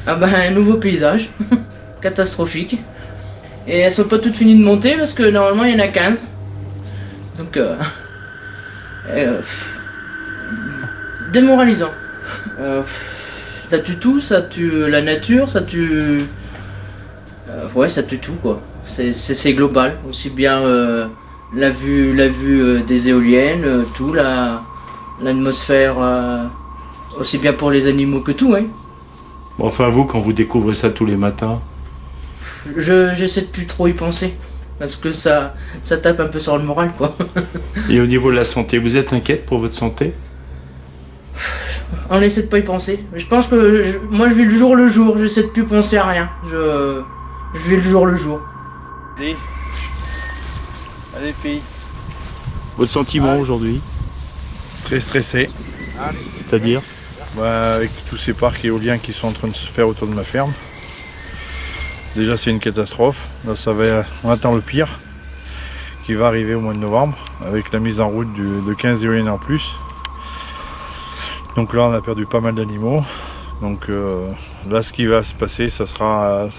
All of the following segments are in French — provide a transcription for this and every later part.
Ah bah un nouveau paysage, catastrophique. Et elles sont pas toutes finies de monter parce que normalement il y en a 15. Donc démoralisant. Ça tue tout, ça tue la nature, ça tue... ouais, ça tue tout quoi. C'est global, aussi bien la vue des éoliennes, tout, l'atmosphère, aussi bien pour les animaux que tout, hein. Bon, enfin, vous, quand vous découvrez ça tous les matins, J'essaie de plus trop y penser, parce que ça tape un peu sur le moral quoi. et au niveau de la santé, vous êtes inquiète pour votre santé? On essaie de pas y penser. Je pense que moi je vis le jour, j'essaie de plus penser à rien. Je vis le jour. Allez, pays. Votre sentiment aujourd'hui? Très stressé. C'est-à-dire? Avec tous ces parcs éoliens qui sont en train de se faire autour de ma ferme. Déjà c'est une catastrophe. Là on attend le pire qui va arriver au mois de novembre avec la mise en route de 15 éoliennes en plus. Donc là on a perdu pas mal d'animaux. Donc là ce qui va se passer ça sera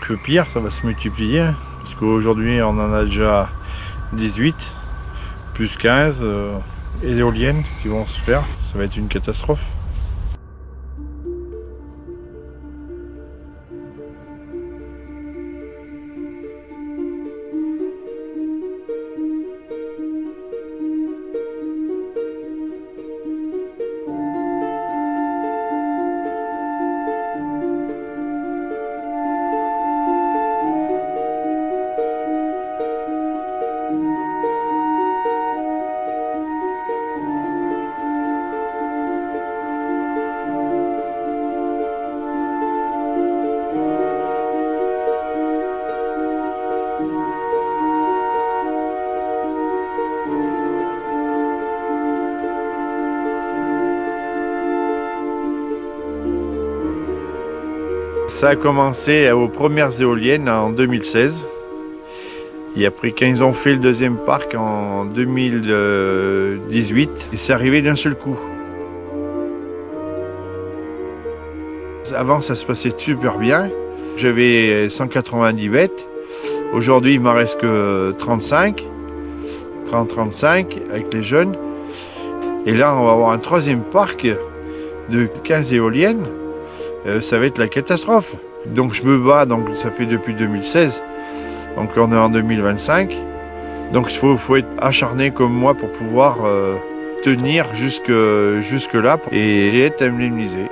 que pire, ça va se multiplier. Parce qu'aujourd'hui on en a déjà 18, plus 15 éoliennes qui vont se faire. Ça va être une catastrophe. Ça a commencé aux premières éoliennes en 2016. Et après, quand ils ont fait le deuxième parc en 2018, et c'est arrivé d'un seul coup. Avant, ça se passait super bien. J'avais 190 bêtes. Aujourd'hui, il m'en reste que 35 avec les jeunes. Et là, on va avoir un troisième parc de 15 éoliennes. Ça va être la catastrophe. Donc je me bats, donc ça fait depuis 2016. Donc on est en 2025. Donc il faut être acharné comme moi pour pouvoir tenir jusque là et être indemnisé.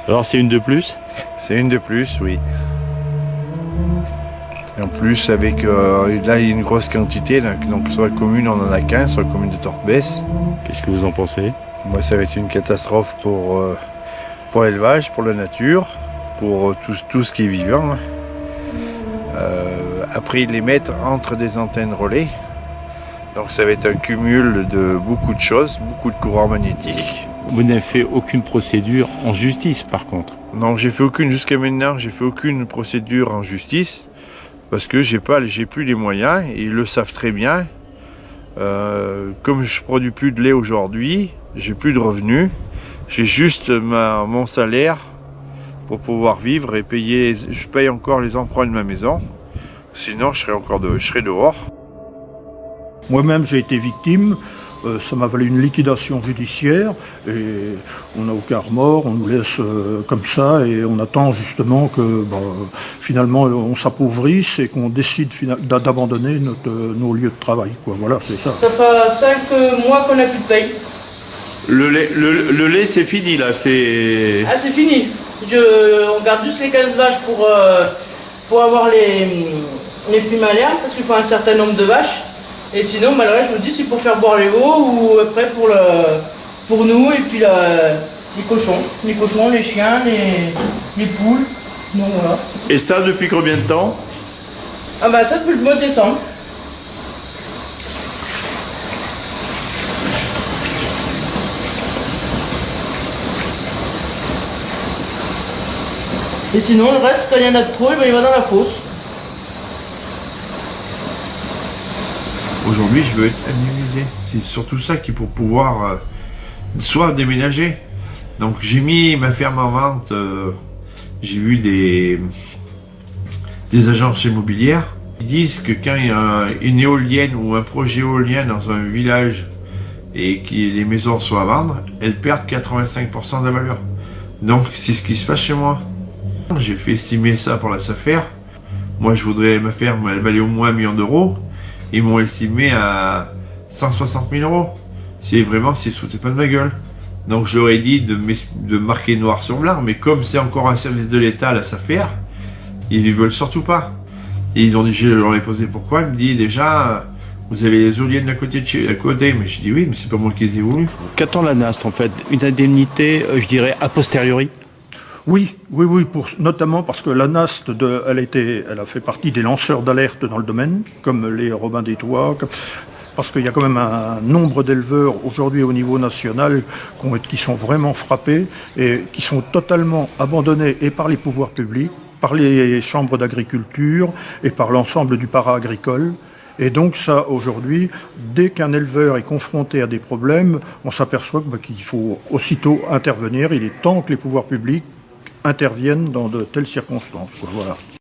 Alors c'est une de plus? C'est une de plus, oui. Et en plus, avec là, il y a une grosse quantité. Donc sur la commune, on en a 15, sur la commune de Tortebesse. Qu'est-ce que vous en pensez? Moi, ça va être une catastrophe pour l'élevage, pour la nature, pour tout ce qui est vivant. Après, ils les mettent entre des antennes relais. Donc ça va être un cumul de beaucoup de choses, beaucoup de courants magnétiques. Vous n'avez fait aucune procédure en justice par contre? Non, jusqu'à maintenant, j'ai fait aucune procédure en justice parce que j'ai plus les moyens et ils le savent très bien. Comme je produis plus de lait aujourd'hui, j'ai plus de revenus, j'ai juste mon salaire pour pouvoir vivre et payer. Je paye encore les emprunts de ma maison, sinon je serais dehors. Moi-même, j'ai été victime. Ça m'a valu une liquidation judiciaire et on n'a aucun remords, on nous laisse comme ça et on attend justement que finalement on s'appauvrisse et qu'on décide d'abandonner nos lieux de travail, quoi. Voilà, c'est ça. Ça fait 5 mois qu'on n'a plus de paye. Le lait c'est fini là, c'est... Ah c'est fini. On garde juste les 15 vaches pour avoir les plumes à l'herbe parce qu'il faut un certain nombre de vaches. Et sinon, le reste, je me dis, c'est pour faire boire les veaux ou après pour nous et puis les cochons. Les cochons, les chiens, les poules. Donc voilà. Et ça depuis combien de temps? Ah bah ça depuis le mois de décembre. Et sinon, le reste, quand il y en a de trop, il va dans la fosse. Aujourd'hui, je veux être indemnisé. C'est surtout ça qui pour pouvoir soit déménager. Donc j'ai mis ma ferme en vente. J'ai vu des agences immobilières. Ils disent que quand il y a une éolienne ou un projet éolien dans un village et que les maisons sont à vendre, elles perdent 85% de la valeur. Donc c'est ce qui se passe chez moi. J'ai fait estimer ça pour la SAFER. Moi je voudrais ma ferme, elle valait au moins 1 million d'euros. Ils m'ont estimé à 160 000 euros. C'est vraiment, s'ils se foutaient pas de ma gueule. Donc je leur ai dit de marquer noir sur blanc, mais comme c'est encore un service de l'État, la SAFER, ils ne veulent surtout pas. Et ils ont dit, je leur ai posé pourquoi, ils me disent déjà, vous avez les éoliennes à côté, à côté. Mais je dis oui, mais c'est pas moi qui les ai voulu. Qu'attend la NAS en fait? Une indemnité, je dirais, a posteriori? Oui, notamment parce que la NAST, elle a fait partie des lanceurs d'alerte dans le domaine, comme les Robins des Toits, parce qu'il y a quand même un nombre d'éleveurs aujourd'hui au niveau national qui sont vraiment frappés et qui sont totalement abandonnés et par les pouvoirs publics, par les chambres d'agriculture et par l'ensemble du para-agricole. Et donc ça, aujourd'hui, dès qu'un éleveur est confronté à des problèmes, on s'aperçoit qu'il faut aussitôt intervenir. Il est temps que les pouvoirs publics interviennent dans de telles circonstances. Voilà.